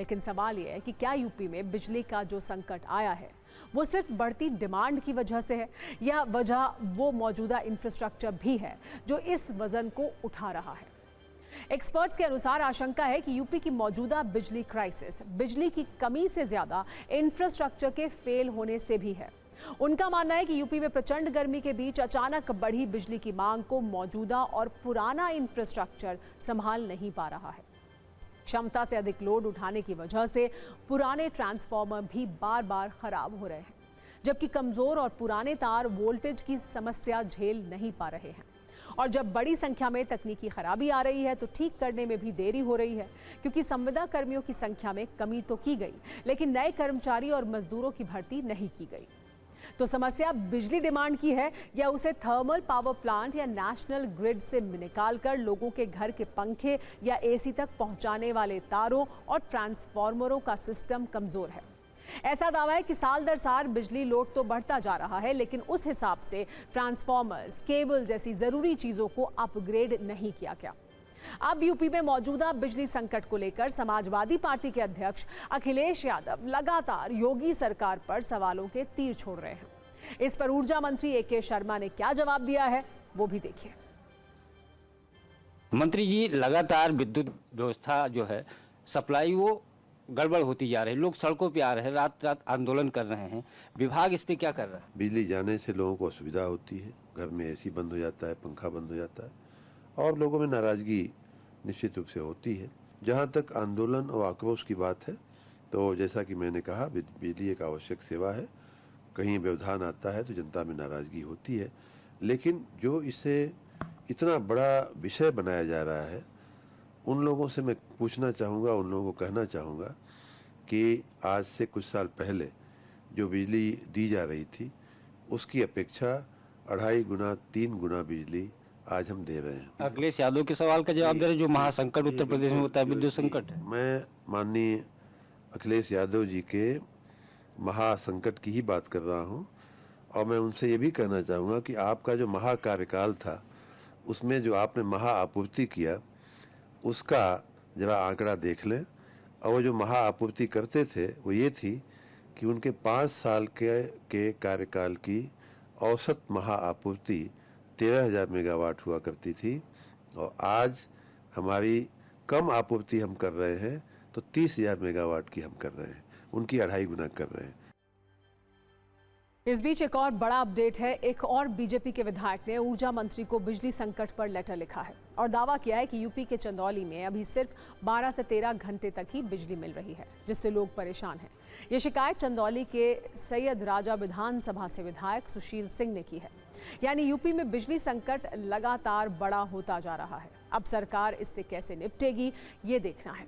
लेकिन सवाल यह है कि क्या यूपी में बिजली का जो संकट आया है वो सिर्फ बढ़ती डिमांड की वजह से है या वजह वो मौजूदा इंफ्रास्ट्रक्चर भी है जो इस वजन को उठा रहा है। एक्सपर्ट्स के अनुसार आशंका है कि यूपी की मौजूदा बिजली क्राइसिस बिजली की कमी से ज्यादा इंफ्रास्ट्रक्चर के फेल होने से भी है। उनका मानना है कि यूपी में प्रचंड गर्मी के बीच अचानक बढ़ी बिजली की मांग को मौजूदा और पुराना इंफ्रास्ट्रक्चर संभाल नहीं पा रहा है। क्षमता से अधिक लोड उठाने की वजह से पुराने ट्रांसफार्मर भी बार बार खराब हो रहे हैं, जबकि कमजोर और पुराने तार वोल्टेज की समस्या झेल नहीं पा रहे हैं। और जब बड़ी संख्या में तकनीकी खराबी आ रही है तो ठीक करने में भी देरी हो रही है, क्योंकि संविदा कर्मियों की संख्या में कमी तो की गई लेकिन नए कर्मचारी और मजदूरों की भर्ती नहीं की गई। तो समस्या बिजली डिमांड की है या उसे थर्मल पावर प्लांट या नेशनल ग्रिड से निकालकर लोगों के घर के पंखे या एसी तक पहुंचाने वाले तारों और ट्रांसफार्मरों का सिस्टम कमजोर है। ऐसा दावा है कि साल दर साल बिजली लोड तो बढ़ता जा रहा है लेकिन उस हिसाब से ट्रांसफार्मर्स, केबल जैसी जरूरी चीजों को अपग्रेड नहीं किया गया। अब यूपी में मौजूदा बिजली संकट को लेकर समाजवादी पार्टी के अध्यक्ष अखिलेश यादव लगातार योगी सरकार पर सवालों के तीर छोड़ रहे हैं। इस पर ऊर्जा मंत्री ए.के. शर्मा ने क्या जवाब दिया है वो भी देखिए। मंत्री जी, लगातार विद्युत व्यवस्था जो है सप्लाई वो गड़बड़ होती जा रही है, लोग सड़कों पे आ रहे हैं, रात रात आंदोलन कर रहे हैं, विभाग इस पे क्या कर रहा है? बिजली जाने से लोगों को असुविधा होती है, घर में एसी बंद हो जाता है, पंखा बंद हो जाता है और लोगों में नाराजगी निश्चित रूप से होती है। जहाँ तक आंदोलन और आक्रोश की बात है तो जैसा कि मैंने कहा, बिजली एक आवश्यक सेवा है। कहीं व्यवधान आता है तो जनता में नाराजगी होती है, लेकिन जो इसे इतना बड़ा विषय बनाया जा रहा है उन लोगों से मैं पूछना चाहूँगा, उन लोगों को कहना चाहूँगा कि आज से कुछ साल पहले जो बिजली दी जा रही थी उसकी अपेक्षा 2.5 गुना 3 गुना बिजली आज हम दे रहे हैं। अखिलेश यादव के सवाल का जवाब दे रहे, जो महासंकट उत्तर प्रदेश में होता है, विद्युत संकट है। मैं माननीय अखिलेश यादव जी के महासंकट की ही बात कर रहा हूं और मैं उनसे ये भी कहना चाहूँगा कि आपका जो महाकार्यकाल था उसमें जो आपने महाआपूर्ति किया उसका जरा आंकड़ा देख लें। और वो जो महाआपूर्ति करते थे वो ये थी कि उनके 5 साल के कार्यकाल की औसत महाआपूर्ति 13,000 मेगावाट हुआ करती थी और आज हमारी कम आपूर्ति हम कर रहे हैं तो 30,000 मेगावाट की हम कर रहे हैं, उनकी 2.5 गुना कर रहे हैं। इस बीच एक और बड़ा अपडेट है। एक और बीजेपी के विधायक ने ऊर्जा मंत्री को बिजली संकट पर लेटर लिखा है और दावा किया है कि यूपी के चंदौली में अभी सिर्फ 12 से 13 घंटे तक ही बिजली मिल रही है, जिससे लोग परेशान हैं। ये शिकायत चंदौली के सैयद राजा विधानसभा से विधायक सुशील सिंह ने की है। यानी यूपी में बिजली संकट लगातार बड़ा होता जा रहा है। अब सरकार इससे कैसे निपटेगी ये देखना है।